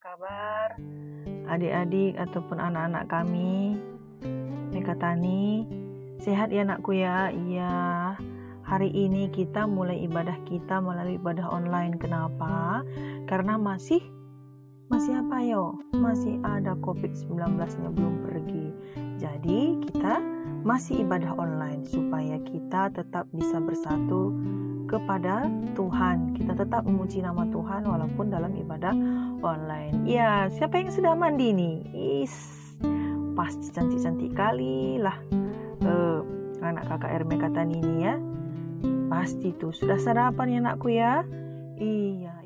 kabar adik-adik ataupun anak-anak kami? Meka Tani, sehat ya anakku ya? Iya, hari ini kita mulai ibadah kita melalui ibadah online. Kenapa? Karena masih apa yo? Masih ada COVID-19-nya belum pergi. Jadi kita masih ibadah online supaya kita tetap bisa bersatu kepada Tuhan. Kita tetap memuji nama Tuhan walaupun dalam ibadah online. Ya, siapa yang sudah mandi nih? Pasti cantik-cantik kali lah anak kakak Meka Tani ini ya. Pasti tuh sudah sarapan ya anakku ya. Iya.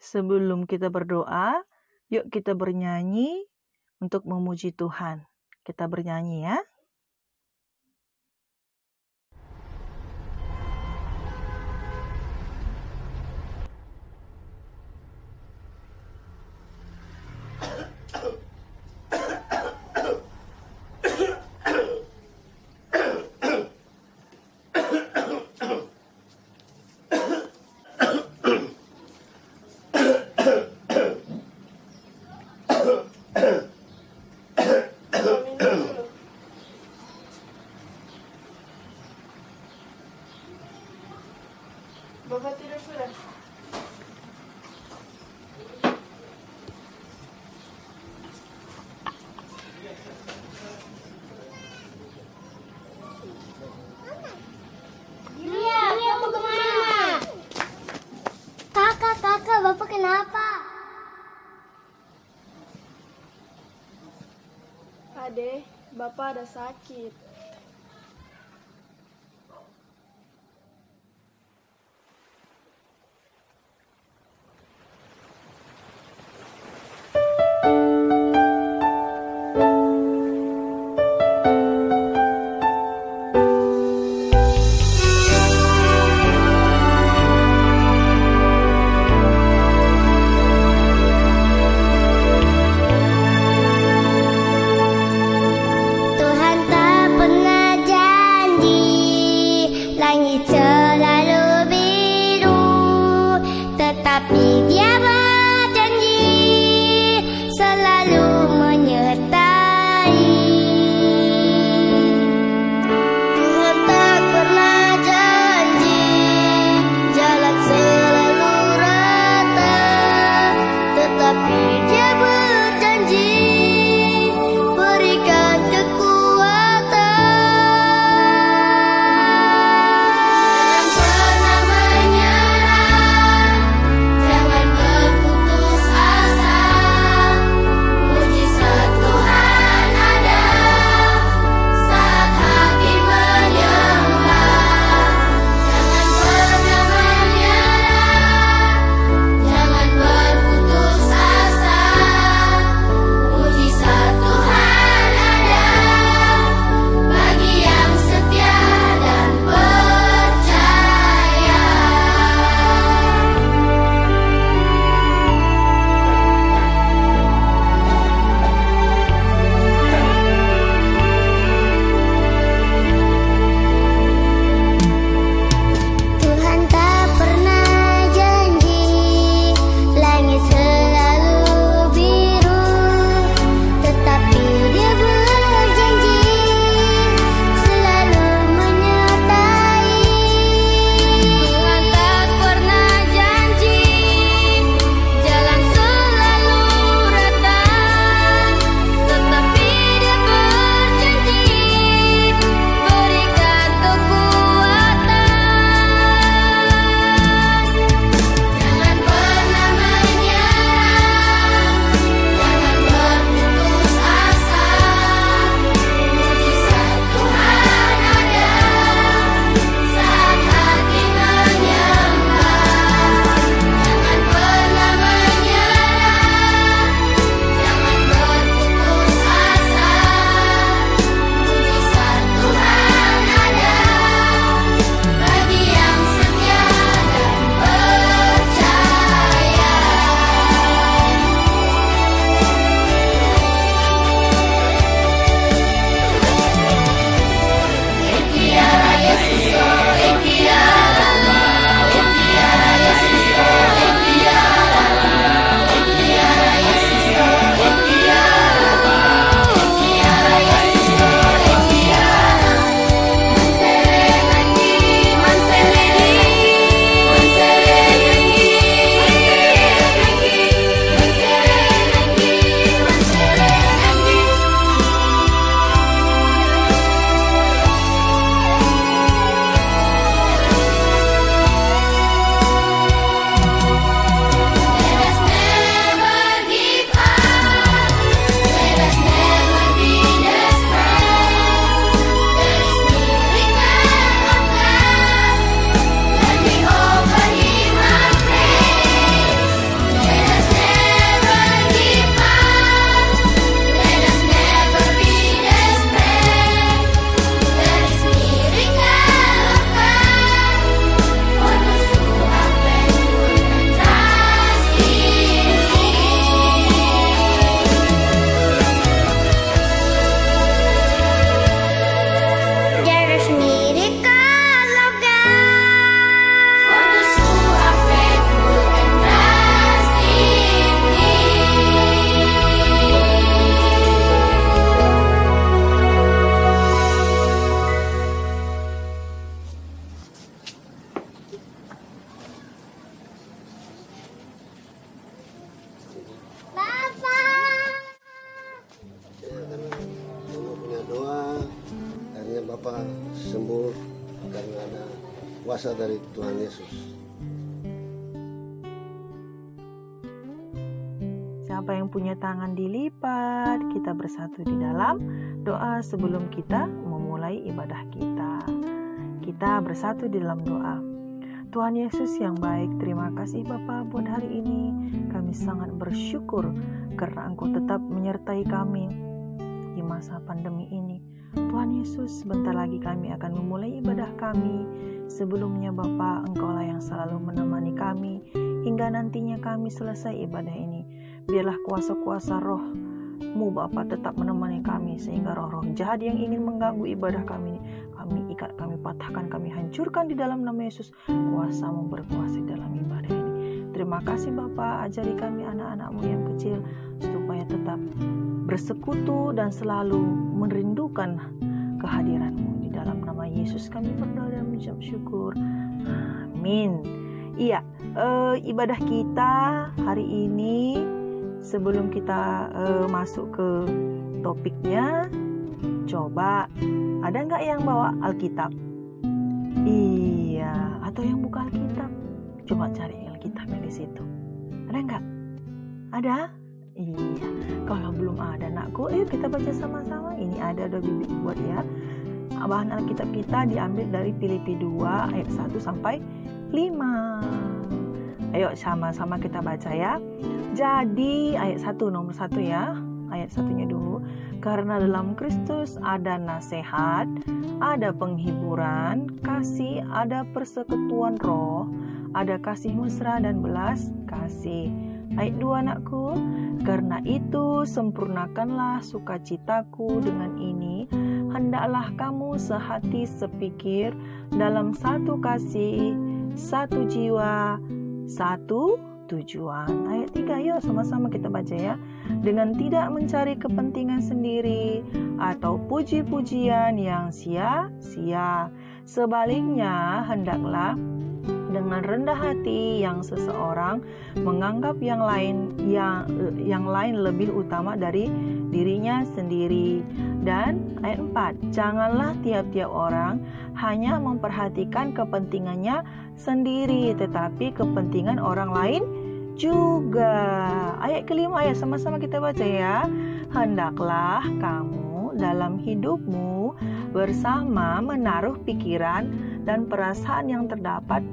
Sebelum kita berdoa, yuk kita bernyanyi untuk memuji Tuhan. Kita bernyanyi ya. Bapak tidur sudah? Dia mau kemana? Kakak, Bapak kenapa? Ade, Bapak ada sakit. Tuhan tak pernah janji langit selalu biru, tetapi Dia berjanji selalu menyertai. Tuhan tak pernah janji jalan selalu rata, tetapi Dia berjanji berikan kekuatan. Jangan pernah menyerah, jangan berputus asa. kuasa dari Tuhan Yesus. Siapa yang punya tangan dilipat, kita bersatu di dalam doa sebelum kita memulai ibadah kita. Kita bersatu di dalam doa. Tuhan Yesus yang baik, terima kasih Bapa buat hari ini. Kami sangat bersyukur karena Engkau tetap menyertai kami di masa pandemi ini. Tuhan Yesus, sebentar lagi kami akan memulai ibadah kami. Sebelumnya Bapa, Engkaulah yang selalu menemani kami hingga nantinya kami selesai ibadah ini. Biarlah kuasa-kuasa roh-Mu Bapa tetap menemani kami, sehingga roh-roh jahat yang ingin mengganggu ibadah kami ini, kami ikat, kami patahkan, kami hancurkan di dalam nama Yesus. Kuasa-Mu berkuasa dalam ibadah ini. Terima kasih Bapa, ajari kami anak-anak-Mu yang kecil supaya tetap bersekutu dan selalu merindukan kehadiran-Mu. Di dalam nama Yesus kami berdoa dan mengucap syukur. Amin. Iya, ibadah kita hari ini, sebelum kita masuk ke topiknya, coba ada nggak yang bawa Alkitab? Iya, atau yang buka Alkitab? Coba cari Alkitabnya di situ. Ada nggak? Ada? Iya. Kalau belum ada, nakku, yuk kita baca sama-sama. Ini ada Bibi buat ya. Bahan Alkitab kita diambil dari Filipi 2 ayat 1 sampai 5. Ayo sama-sama kita baca ya. Jadi ayat 1 nomor 1 ya. Ayat 1-nya dulu. Karena dalam Kristus ada nasihat, ada penghiburan, kasih, ada persekutuan roh, ada kasih mesra dan belas kasih. Ayat 2 anakku, karena itu sempurnakanlah sukacitaku dengan ini, hendaklah kamu sehati sepikir dalam satu kasih, satu jiwa, satu tujuan. Ayat 3 yuk sama-sama kita baca ya. Dengan tidak mencari kepentingan sendiri atau puji-pujian yang sia-sia. Sebaliknya hendaklah dengan rendah hati yang seseorang menganggap yang lain lebih utama dari dirinya sendiri. Dan ayat 4, janganlah tiap-tiap orang hanya memperhatikan kepentingannya sendiri, tetapi kepentingan orang lain juga. Ayat kelima ya, sama-sama kita baca ya. Hendaklah kamu dalam hidupmu bersama menaruh pikiran dan perasaan yang terdapat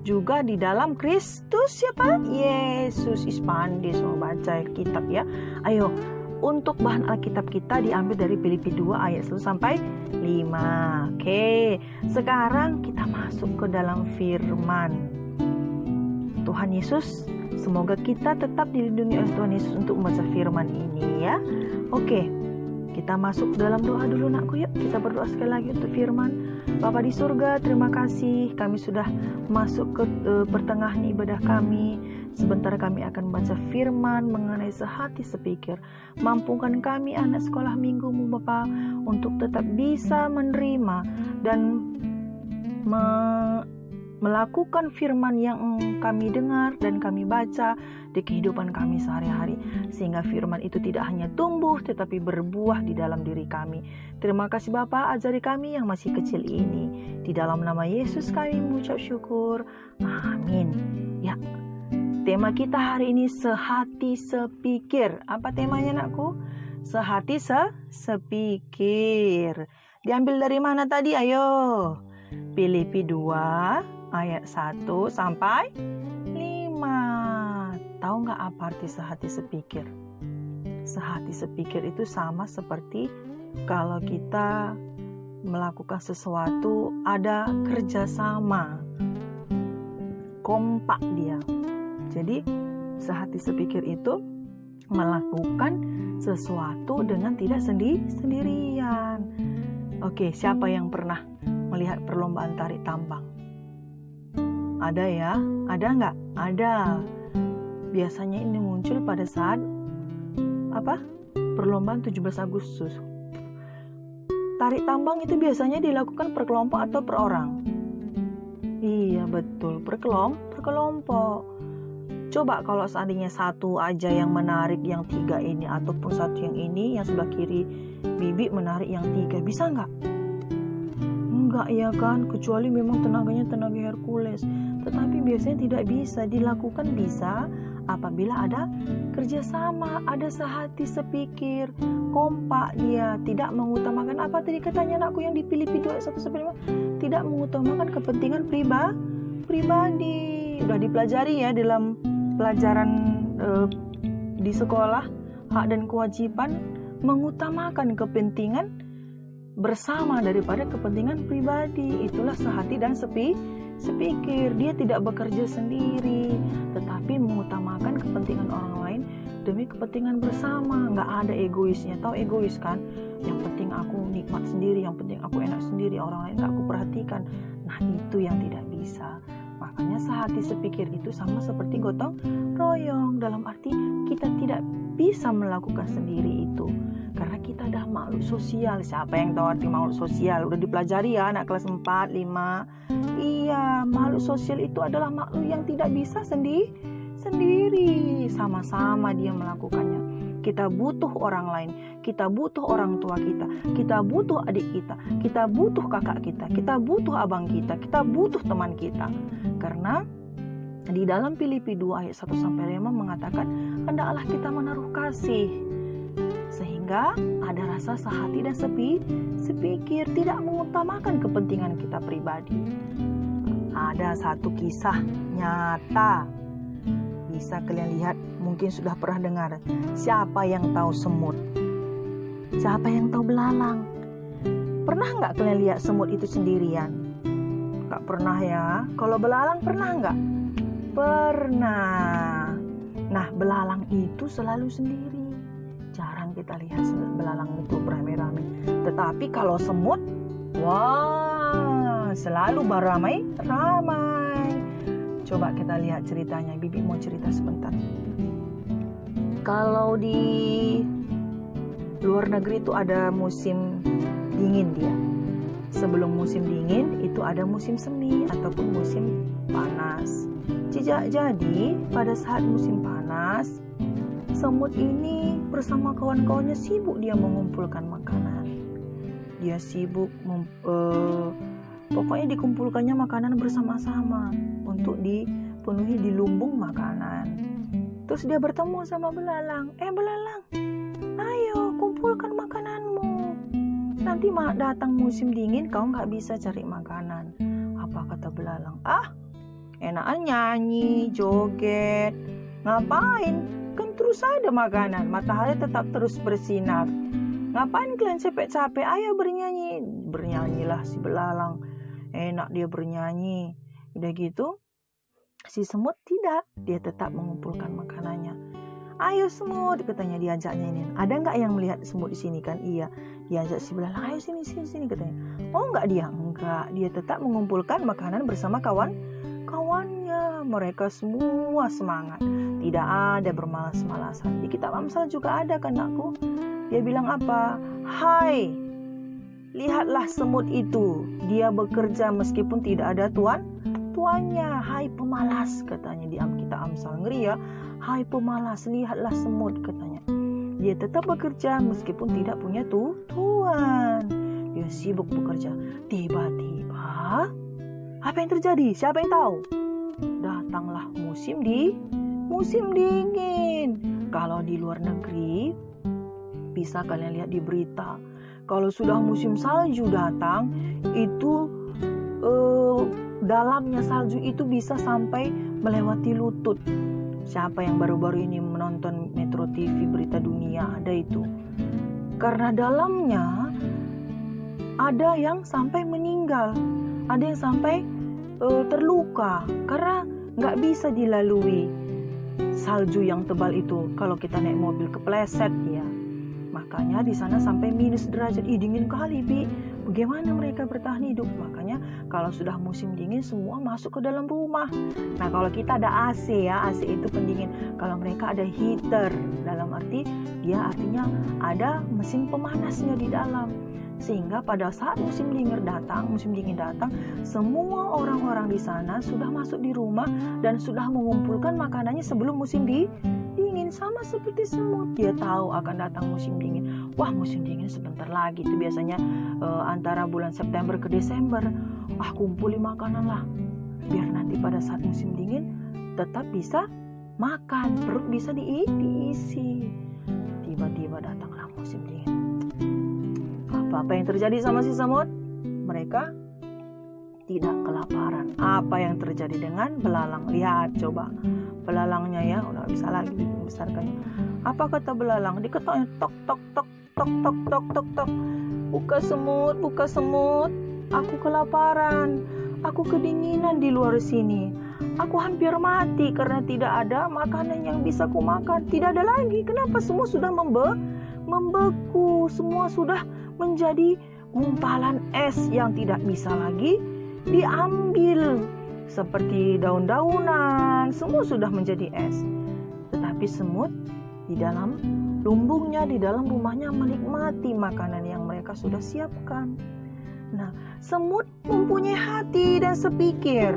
juga di dalam Kristus siapa? Yesus. Ispandis mau baca kitab ya. Ayo, untuk bahan Alkitab kita diambil dari Filipi 2 ayat 1 sampai 5. Oke, sekarang kita masuk ke dalam firman Tuhan Yesus. Semoga kita tetap dilindungi oleh Tuhan Yesus untuk membaca firman ini ya. Oke, kita masuk dalam doa dulu nakku yuk. Kita berdoa sekali lagi untuk firman. Bapa di surga, terima kasih kami sudah masuk ke pertengahan ibadah kami. Sebentar kami akan baca firman mengenai sehati sepikir. Mampukan kami anak sekolah minggumu Bapa untuk tetap bisa menerima dan melakukan firman yang kami dengar dan kami baca di kehidupan kami sehari-hari, sehingga firman itu tidak hanya tumbuh tetapi berbuah di dalam diri kami. Terima kasih Bapa, ajari kami yang masih kecil ini. Di dalam nama Yesus kami mengucap syukur. Amin. Ya, tema kita hari ini sehati sepikir. Apa temanya nakku? Sehati sepikir. Diambil dari mana tadi? Ayo. Filipi 2 ayat 1 sampai 5. Tahu nggak apa arti sehati sepikir? Sehati sepikir itu sama seperti kalau kita melakukan sesuatu, ada kerjasama, kompak dia. Jadi sehati sepikir itu melakukan sesuatu dengan tidak sendirian. Oke, siapa yang pernah melihat perlombaan tarik tambang? Ada ya? Ada nggak? Ada. Biasanya ini muncul pada saat perlombaan 17 Agustus. Tarik tambang itu biasanya dilakukan per kelompok atau per orang? Iya betul, per kelompok. Coba kalau seandainya satu aja yang menarik yang 3 ini, ataupun satu yang ini, yang sebelah kiri Bibi menarik yang 3, bisa nggak? enggak ya kan, kecuali memang tenaganya tenaga Hercules. Tetapi biasanya tidak bisa dilakukan, bisa apabila ada kerjasama, ada sehati sepikir, kompak dia, tidak mengutamakan apa tadi katanya anakku yang di Filipi 2:1-5, tidak mengutamakan kepentingan pribadi. Udah dipelajari ya dalam pelajaran di sekolah, hak dan kewajiban mengutamakan kepentingan bersama daripada kepentingan pribadi. Itulah sehati dan sepikir. Dia tidak bekerja sendiri, tetapi mengutamakan kepentingan orang lain demi kepentingan bersama. Nggak ada egoisnya. Tahu egois kan? Yang penting aku nikmat sendiri, yang penting aku enak sendiri, orang lain nggak aku perhatikan. Nah, itu yang tidak bisa. Makanya sehati sepikir itu sama seperti gotong royong, dalam arti kita tidak bisa melakukan sendiri itu, karena kita dah makhluk sosial. Siapa yang tahu arti makhluk sosial? Udah dipelajari ya anak kelas 4, 5. Iya, makhluk sosial itu adalah makhluk yang tidak bisa sendiri. Sama-sama dia melakukannya. Kita butuh orang lain, kita butuh orang tua kita butuh adik kita butuh kakak kita butuh abang kita butuh teman kita. Karena di dalam Filipi 2 ayat 1-5 mengatakan, hendaklah kita menaruh kasih, sehingga ada rasa sehati dan sepikir, tidak mengutamakan kepentingan kita pribadi. Ada satu kisah nyata, bisa kalian lihat, mungkin sudah pernah dengar. Siapa yang tahu semut? Siapa yang tahu belalang? Pernah nggak kalian lihat semut itu sendirian? Nggak pernah ya. Kalau belalang pernah nggak? Pernah. Nah, belalang itu selalu sendiri. Jarang kita lihat belalang itu beramai-ramai. Tetapi kalau semut, wah, selalu beramai-ramai. Coba kita lihat ceritanya. Bibi mau cerita sebentar. Kalau di luar negeri itu ada musim dingin dia. Sebelum musim dingin itu ada musim semi ataupun musim panas. Jadi pada saat musim panas, semut ini bersama kawan-kawannya sibuk dia mengumpulkan makanan. Dia sibuk pokoknya dikumpulkannya makanan bersama-sama untuk dipenuhi di lumbung makanan. Terus dia bertemu sama belalang. Belalang, ayo kumpulkan makananmu. Nanti datang musim dingin kau nggak bisa cari makanan. Apa kata belalang? Enakan nyanyi, joget. Ngapain? Kan terus ada makanan. Matahari tetap terus bersinar. Ngapain kalian capek-capek? Ayo bernyanyi. Bernyanyilah si belalang. Enak dia bernyanyi. Udah gitu, si semut tidak. Dia tetap mengumpulkan makanannya. Ayo semut, katanya, diajaknya ini. Ada nggak yang melihat semut di sini kan? Iya. Diajak si belalang. Ayo sini katanya. Oh nggak dia? Enggak. Dia tetap mengumpulkan makanan bersama kawannya. Mereka semua semangat. Tidak ada bermalas-malasan. Di kitab Amsal juga ada kan anakku. Dia bilang apa? Hai, lihatlah semut itu. Dia bekerja meskipun tidak ada tuannya. Hai pemalas, katanya di kitab Amsal. Ngeri ya. Hai pemalas, lihatlah semut, katanya. Dia tetap bekerja meskipun tidak punya tuan. Dia sibuk bekerja. Tiba-tiba, apa yang terjadi? Siapa yang tahu? Datanglah musim dingin. Kalau di luar negeri, bisa kalian lihat di berita. Kalau sudah musim salju datang, itu dalamnya salju itu bisa sampai melewati lutut. Siapa yang baru-baru ini menonton Metro TV berita dunia, ada itu. Karena dalamnya ada yang sampai meninggal, ada yang sampai terluka karena nggak bisa dilalui salju yang tebal itu. Kalau kita naik mobil kepleset ya, makanya di sana sampai minus derajat. Dingin kali Bi. Bagaimana mereka bertahan hidup? Makanya kalau sudah musim dingin semua masuk ke dalam rumah. Nah kalau kita ada AC ya, AC itu pendingin. Kalau mereka ada heater, dalam arti dia artinya ada mesin pemanasnya di dalam. Sehingga pada saat musim dingin datang, semua orang-orang di sana sudah masuk di rumah dan sudah mengumpulkan makanannya sebelum musim dingin. dingin sama seperti semut. Dia tahu akan datang musim dingin. Wah, musim dingin sebentar lagi. Itu biasanya antara bulan September ke Desember. Kumpuli makanan lah. Biar nanti pada saat musim dingin tetap bisa makan, perut bisa diisi. Tiba-tiba datanglah musim dingin. Apa yang terjadi sama si semut? Mereka tidak kelaparan. Apa yang terjadi dengan belalang? Lihat coba. Belalangnya ya, udah bisa lagi dibesarkannya. Apa kata belalang? Diketoknya tok tok tok tok tok tok tok tok. Buka semut. Aku kelaparan. Aku kedinginan di luar sini. Aku hampir mati karena tidak ada makanan yang bisa ku makan. Tidak ada lagi. Kenapa? Semua sudah membeku. Semua sudah menjadi gumpalan es yang tidak bisa lagi diambil. Seperti daun-daunan, semua sudah menjadi es. Tetapi semut di dalam lumbungnya, di dalam rumahnya menikmati makanan yang mereka sudah siapkan. Nah, semut mempunyai hati dan sepikir.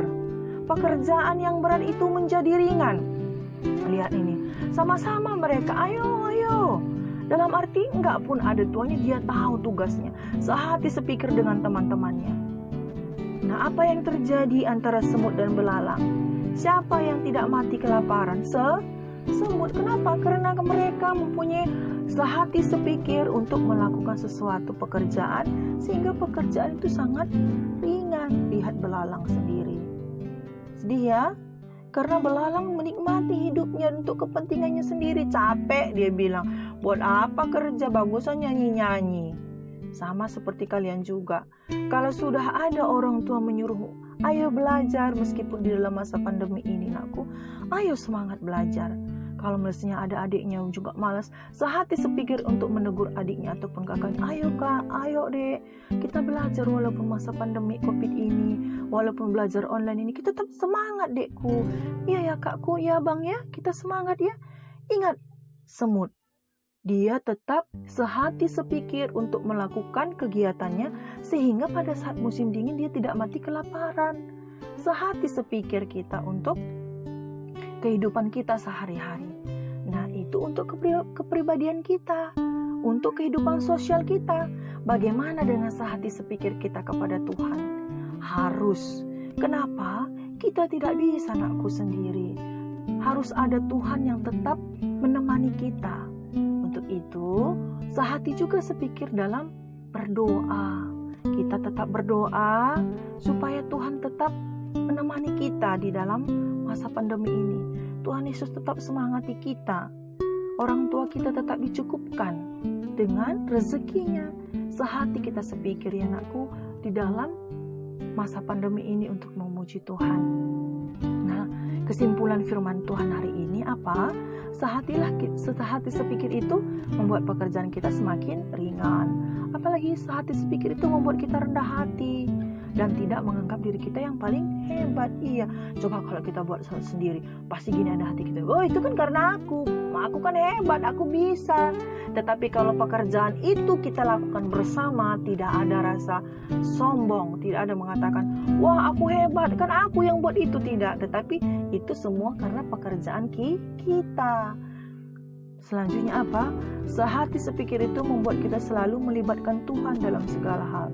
Pekerjaan yang berat itu menjadi ringan. Lihat ini, sama-sama mereka, ayo. Dalam arti enggak pun ada tuannya, dia tahu tugasnya. Sehati sepikir dengan teman-temannya. Nah, apa yang terjadi antara semut dan belalang? Siapa yang tidak mati kelaparan? Semut. Kenapa? Karena mereka mempunyai sehati sepikir untuk melakukan sesuatu pekerjaan, sehingga pekerjaan itu sangat ringan. Lihat belalang sendiri. Sedih ya? Karena belalang menikmati hidupnya untuk kepentingannya sendiri. Capek dia bilang, buat apa kerja, bagusan nyanyi-nyanyi. Sama seperti kalian juga. Kalau sudah ada orang tua menyuruh, ayo belajar meskipun di dalam masa pandemi ini, nakku, ayo semangat belajar. Kalau mestinya ada adiknya juga malas, sehati sepikir untuk menegur adiknya ataupun kakaknya, ayo kak, ayo dek, kita belajar walaupun masa pandemi COVID ini, walaupun belajar online ini, kita tetap semangat dekku. Iya ya kakku, ya bang ya, kita semangat ya. Ingat, semut. Dia tetap sehati sepikir untuk melakukan kegiatannya sehingga pada saat musim dingin dia tidak mati kelaparan. Sehati sepikir kita untuk kehidupan kita sehari-hari. Nah, itu untuk kepribadian kita, untuk kehidupan sosial kita. Bagaimana dengan sehati sepikir kita kepada Tuhan? Harus. Kenapa? Kita tidak bisa nakku sendiri. Harus ada Tuhan yang tetap menemani kita. Untuk itu, sehati juga sepikir dalam berdoa. Kita tetap berdoa supaya Tuhan tetap menemani kita di dalam masa pandemi ini. Tuhan Yesus tetap semangati kita. Orang tua kita tetap dicukupkan dengan rezekinya. Sehati kita sepikir ya anakku di dalam masa pandemi ini untuk memuji Tuhan. Nah, kesimpulan firman Tuhan hari ini apa? Sehati sepikir itu membuat pekerjaan kita semakin ringan. Apalagi sehati sepikir itu membuat kita rendah hati dan tidak menganggap diri kita yang paling hebat. Iya, coba kalau kita buat sendiri, pasti gini ada hati kita. Oh, itu kan karena aku kan hebat, aku bisa. Tetapi kalau pekerjaan itu kita lakukan bersama, tidak ada rasa sombong, tidak ada mengatakan, wah aku hebat, kan aku yang buat itu, tidak. Tetapi itu semua karena pekerjaan kita. Selanjutnya apa? Sehati sepikir itu membuat kita selalu melibatkan Tuhan dalam segala hal.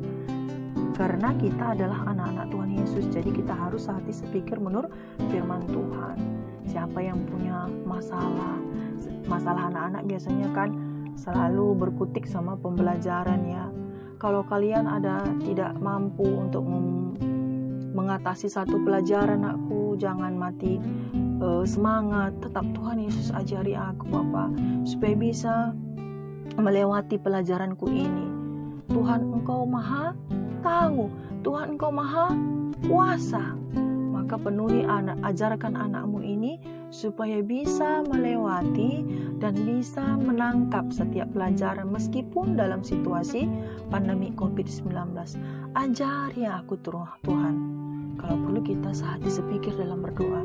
Karena kita adalah anak-anak Tuhan Yesus, jadi kita harus sehati sepikir menurut firman Tuhan. Siapa yang punya masalah anak-anak biasanya kan selalu berkutik sama pembelajaran ya. Kalau kalian tidak mampu untuk mengatasi satu pelajaran, aku jangan mati semangat. Tetap Tuhan Yesus ajari aku Bapa supaya bisa melewati pelajaranku ini. Tuhan Engkau Maha Tahu, Tuhan Engkau Maha Kuasa. Maka penuhi ajarkan anakmu ini supaya bisa melewati dan bisa menangkap setiap pelajaran meskipun dalam situasi pandemi COVID-19. Ajari aku Tuhan. Kalau perlu kita sehati sepikir dalam berdoa.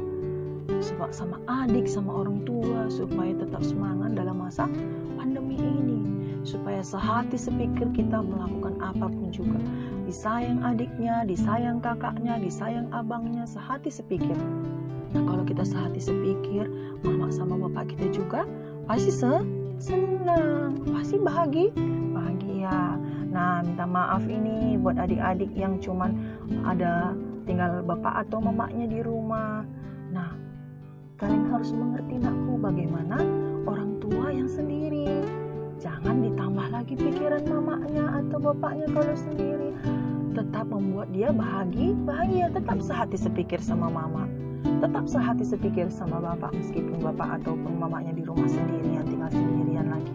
Sebab sama adik, sama orang tua supaya tetap semangat dalam masa pandemi ini. Supaya sehati sepikir kita melakukan apapun juga. Disayang adiknya, disayang kakaknya, disayang abangnya, sehati sepikir. Nah, kalau kita sehati sepikir, mama sama bapak kita juga pasti senang, pasti bahagia. Nah, minta maaf ini buat adik-adik yang cuman ada tinggal bapak atau mamanya di rumah. Nah, kalian harus mengerti nakku bagaimana orang tua yang sendiri. Jangan ditambah lagi pikiran mamanya atau bapaknya kalau sendiri. Tetap membuat dia bahagia. Tetap sehati sepikir sama mama. Tetap sehati sepikir sama bapak meskipun bapak ataupun mamanya di rumah sendirian, tinggal sendirian lagi.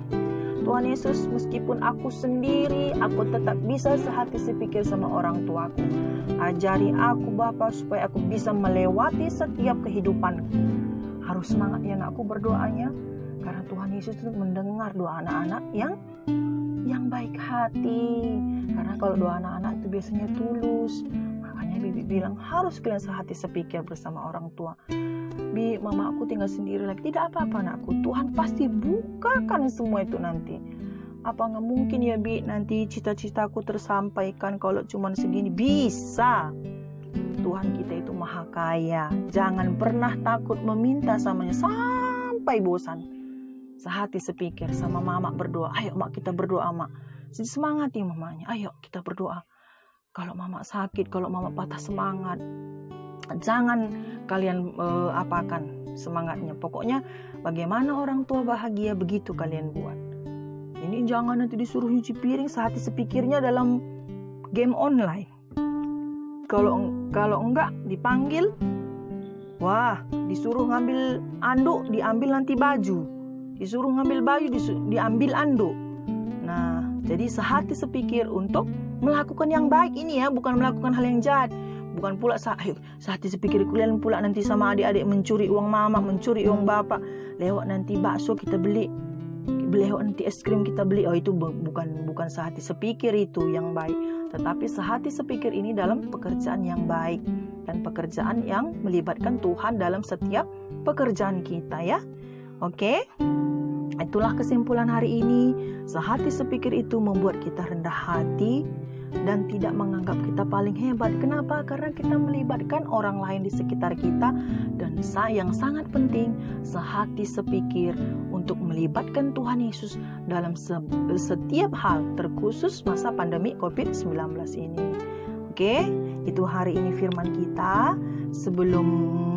Tuhan Yesus, meskipun aku sendiri, aku tetap bisa sehati sepikir sama orang tuaku. Ajari aku Bapa supaya aku bisa melewati setiap kehidupanku. Harus semangat ya anakku berdoanya, karena Tuhan Yesus itu mendengar doa anak-anak yang baik hati. Karena kalau doa anak-anak itu biasanya tulus. Makanya Bibi bilang harus kalian sehati sepikir bersama orang tua. Bi, mama aku tinggal sendiri lagi. Tidak apa-apa anakku, Tuhan pasti bukakan semua itu nanti. Apa nggak mungkin ya Bi, nanti cita-citaku tersampaikan kalau cuma segini? Bisa. Tuhan kita itu maha kaya. Jangan pernah takut meminta samanya sampai bosan. Sehati sepikir sama mama berdoa. Ayo mak, kita berdoa mak. Jadi semangat nih mamanya. Ayo kita berdoa. Kalau mama sakit, kalau mama patah semangat, jangan kalian apakan semangatnya. Pokoknya bagaimana orang tua bahagia, begitu kalian buat. Ini jangan nanti disuruh nyuci piring sehati sepikirnya dalam game online. Kalau enggak dipanggil, wah, disuruh ngambil anduk, diambil nanti baju. Disuruh ngambil baju, diambil anduk. Nah, jadi sehati sepikir untuk melakukan yang baik ini ya, bukan melakukan hal yang jahat. Bukan pula sehati sepikir kalian pula nanti sama adik-adik mencuri uang mama, mencuri uang bapak. Lewat nanti bakso kita beli, lewat nanti es krim kita beli. Oh, itu bukan sehati sepikir itu yang baik. Tetapi sehati sepikir ini dalam pekerjaan yang baik dan pekerjaan yang melibatkan Tuhan dalam setiap pekerjaan kita ya. Oke? Itulah kesimpulan hari ini. Sehati sepikir itu membuat kita rendah hati dan tidak menganggap kita paling hebat. Kenapa? Karena kita melibatkan orang lain di sekitar kita. Dan yang sangat penting, sehati sepikir untuk melibatkan Tuhan Yesus dalam setiap hal, terkhusus masa pandemi COVID-19 ini. Oke, itu hari ini firman kita. Sebelum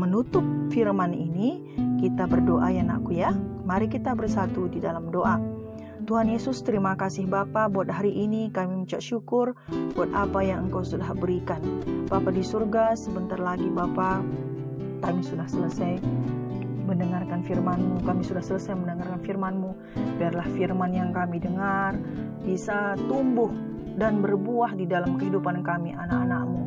menutup firman ini, kita berdoa ya anakku ya. Mari kita bersatu di dalam doa. Tuhan Yesus, terima kasih Bapa buat hari ini. Kami mengucap syukur buat apa yang Engkau sudah berikan. Bapa di surga, sebentar lagi Bapa, kami sudah selesai mendengarkan firman-Mu. Kami sudah selesai mendengarkan firman-Mu. Biarlah firman yang kami dengar bisa tumbuh dan berbuah di dalam kehidupan kami anak-anak-Mu.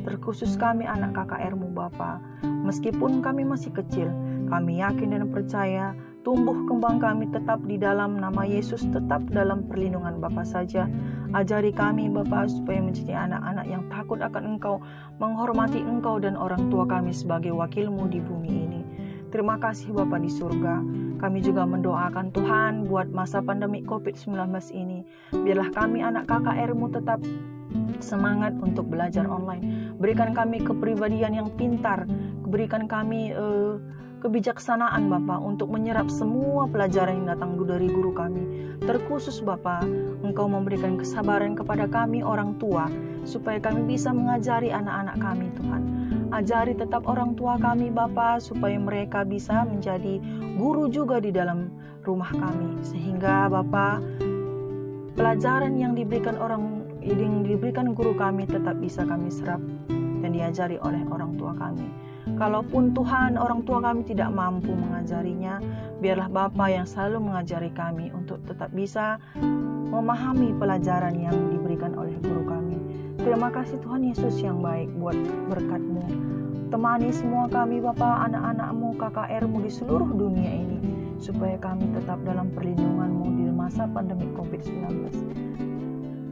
Terkhusus kami anak KKR-Mu Bapa. Meskipun kami masih kecil, kami yakin dan percaya tumbuh kembang kami tetap di dalam nama Yesus, tetap dalam perlindungan Bapa saja. Ajari kami Bapa supaya menjadi anak-anak yang takut akan Engkau, menghormati Engkau dan orang tua kami sebagai wakil-Mu di bumi ini. Terima kasih Bapa di surga. Kami juga mendoakan Tuhan buat masa pandemi COVID-19 ini. Biarlah kami anak KKR-Mu tetap semangat untuk belajar online. Berikan kami kepribadian yang pintar. Berikan kami kebijaksanaan Bapa untuk menyerap semua pelajaran yang datang dari guru kami. Terkhusus Bapa, Engkau memberikan kesabaran kepada kami orang tua, supaya kami bisa mengajari anak-anak kami Tuhan. Ajari tetap orang tua kami Bapa, supaya mereka bisa menjadi guru juga di dalam rumah kami. Sehingga Bapa, pelajaran yang diberikan guru kami tetap bisa kami serap dan diajari oleh orang tua kami. Kalaupun Tuhan orang tua kami tidak mampu mengajarinya, biarlah Bapa yang selalu mengajari kami untuk tetap bisa memahami pelajaran yang diberikan oleh guru kami. Terima kasih Tuhan Yesus yang baik buat berkat-Mu. Temani semua kami Bapa, anak-anak-Mu, KKR-Mu di seluruh dunia ini, supaya kami tetap dalam perlindungan-Mu di masa pandemi COVID-19.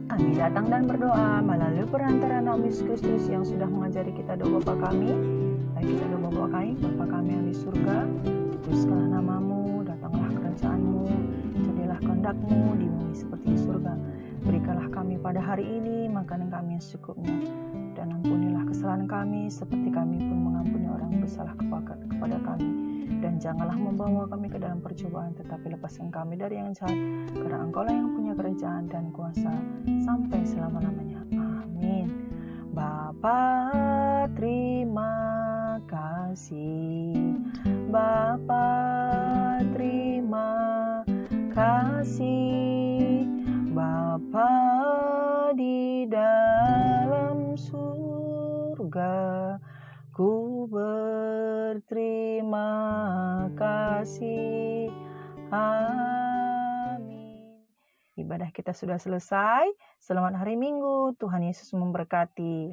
Kami datang dan berdoa melalui perantaraan Yesus Kristus yang sudah mengajari kita doa Bapa kami. Kita doa Bapa kami yang di surga, kuduskanlah nama-Mu, datanglah kerajaan-Mu, jadilah kehendak-Mu di bumi seperti di surga. Berikanlah kami pada hari ini makanan kami yang secukupnya, dan ampunilah kesalahan kami seperti kami pun mengampuni orang yang bersalah kepada kami. dan janganlah membawa kami ke dalam percobaan, tetapi lepaskan kami dari yang jahat, karena Engkau-lah yang punya kerajaan dan kuasa sampai selama-lamanya. Amin. Bapa, terima kasih. Bapa, terima kasih. Bapa di dalam surga, ku berterima kasih. Amin. Ibadah kita sudah selesai. Selamat hari Minggu. Tuhan Yesus memberkati.